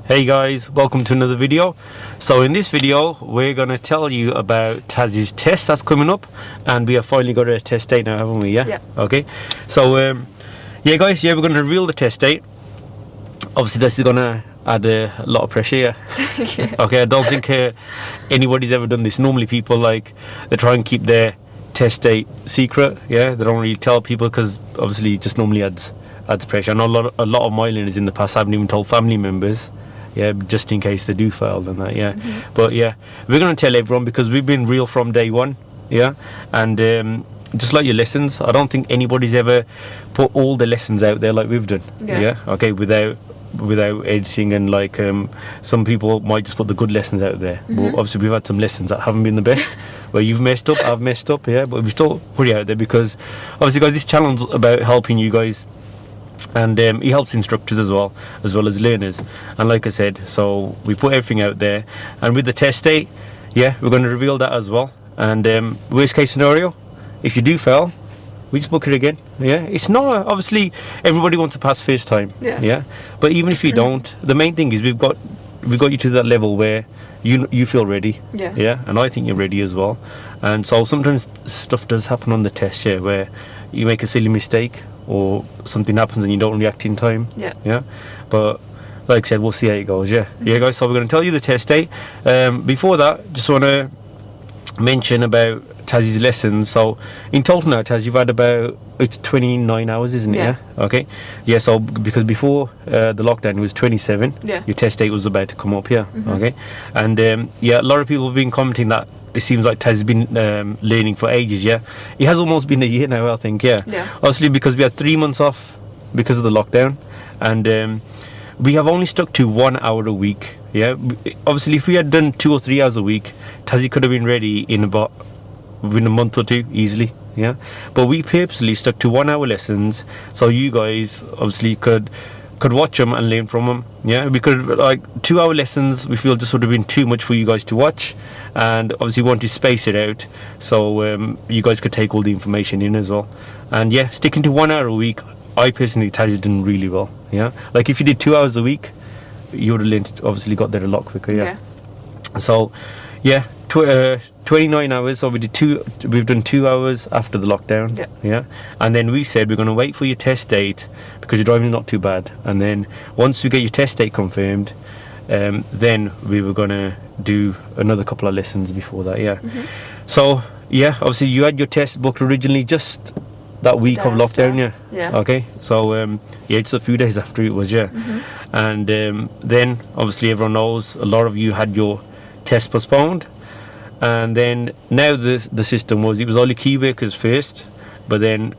Hey guys, welcome to another video. So in this video we're going to tell you about Taz's test that's coming up, and we have finally got a test date now, haven't we? Yeah. Okay. So yeah guys, we're going to reveal the test date. Obviously this is going to add a lot of pressure. Yeah. Okay, I don't think anybody's ever done this. Normally people they try and keep their test date secret. Yeah, they don't really tell people because obviously it just normally adds pressure. I know a lot of my learners in the past haven't even told family members, just in case they do fail and that. But yeah, we're going to tell everyone because we've been real from day one. And just like your lessons, I don't think anybody's ever put all the lessons out there like we've done. Okay, without editing, and some people might just put the good lessons out there. But obviously we've had some lessons that haven't been the best, where you've messed up, I've messed up, but we still put it out there because obviously guys, this channel's about helping you guys, and he helps instructors as well as learners. And like I said, so we put everything out there, and with the test date, we're going to reveal that as well. And worst case scenario, if you do fail, we just book it again. It's not, obviously everybody wants to pass first time. But even if you don't, the main thing is we've got you to that level where you feel ready. And I think you're ready as well. And so sometimes stuff does happen on the test, where you make a silly mistake or something happens and you don't react in time. But like I said, we'll see how it goes. Guys, so we're going to tell you the test date. Before that, just want to mention about Taz's lessons. So in total now, Taz, you've had it's 29 hours, isn't it? Okay. So because before the lockdown it was 27. Your test date was about to come up. Okay. And a lot of people have been commenting that it seems like Taz has been learning for ages. It has almost been a year now, I think. Obviously because we had 3 months off because of the lockdown, and we have only stuck to 1 hour a week. Obviously if we had done 2 or 3 hours a week, Tazzy could have been ready within a month or two easily. But we purposely stuck to 1 hour lessons so you guys obviously could watch them and learn from them. Because 2 hour lessons we feel just would have been too much for you guys to watch, and obviously we want to space it out so you guys could take all the information in as well. And sticking to 1 hour a week, I personally think Taz's done really well. If you did 2 hours a week, you would have learned, obviously got there a lot quicker. So 29 hours. So we've done 2 hours after the lockdown. And then we said we're going to wait for your test date because your driving's not too bad, and then once we get your test date confirmed, then we were going to do another couple of lessons before that. So obviously you had your test booked originally just that week of lockdown. Okay, so it's a few days after it was. And then obviously everyone knows a lot of you had your test postponed, and then now the system was, it was only key workers first, but then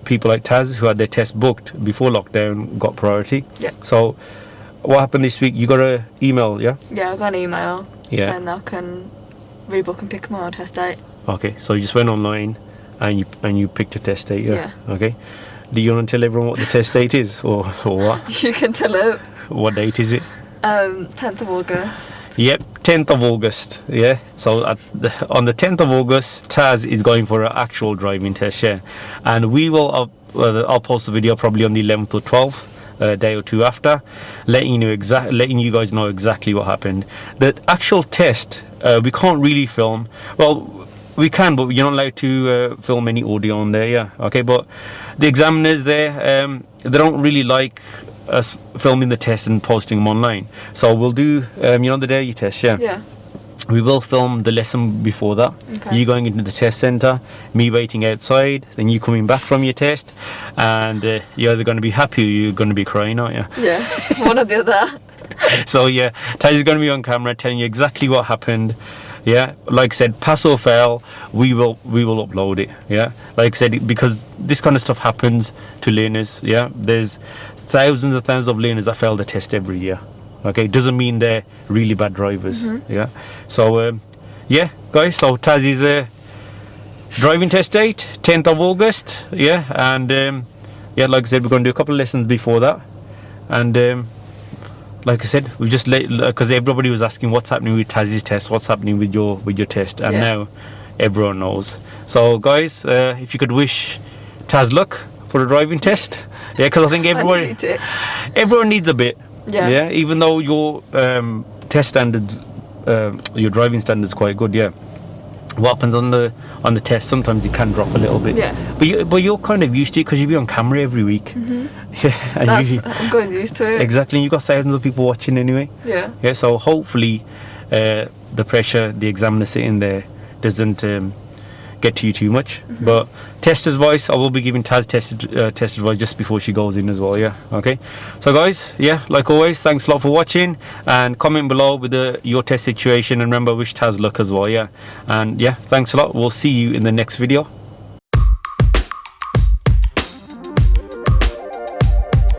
people like Taz who had their test booked before lockdown got priority. So what happened this week? You got an email? I got an email saying I can rebook and pick my own test date. Okay, so you just went online and you picked a test date. Okay, do you want to tell everyone what the test date is, or what? You can tell it. What date is it? 10th of August. 10th of August. So on the 10th of August, Taz is going for an actual driving test. And we will I'll post the video probably on the 11th or 12th, a day or two after, letting you guys know exactly what happened. The actual test we can't really film. Well, we can, but you're not allowed to film any audio on there. Okay, but the examiners there, they don't really like us filming the test and posting them online. So we'll do the day you test. We will film the lesson before that. You going into the test center, me waiting outside, then you coming back from your test, and you're either going to be happy or you're going to be crying, aren't you? One or the other. So Taz is going to be on camera telling you exactly what happened. Like I said, pass or fail, we will upload it. Like I said, because this kind of stuff happens to learners. There's thousands and thousands of learners that fail the test every year. Okay, it doesn't mean they're really bad drivers. So guys, so Taz's driving test date 10th of August. And like I said, we're going to do a couple of lessons before that. And like I said, we just because everybody was asking what's happening with Taz's test, what's happening with your test, and now everyone knows. So guys, if you could wish Taz luck for the driving test, because I think everyone needs a bit. Yeah. Even though your test standards, your driving standards quite good. Yeah. What happens on the test? Sometimes you can drop a little bit. Yeah. But you're kind of used to it because you be on camera every week. Yeah. And I'm going used to it. Exactly. And you've got thousands of people watching anyway. Yeah. Yeah. So hopefully, the pressure the examiner sitting there doesn't get to you too much. But test advice, I will be giving Taz test advice just before she goes in as well. Yeah. Okay. So guys, yeah, like always, thanks a lot for watching, and comment below with your test situation, and remember, wish Taz luck as well. Yeah. And yeah, thanks a lot. We'll see you in the next video.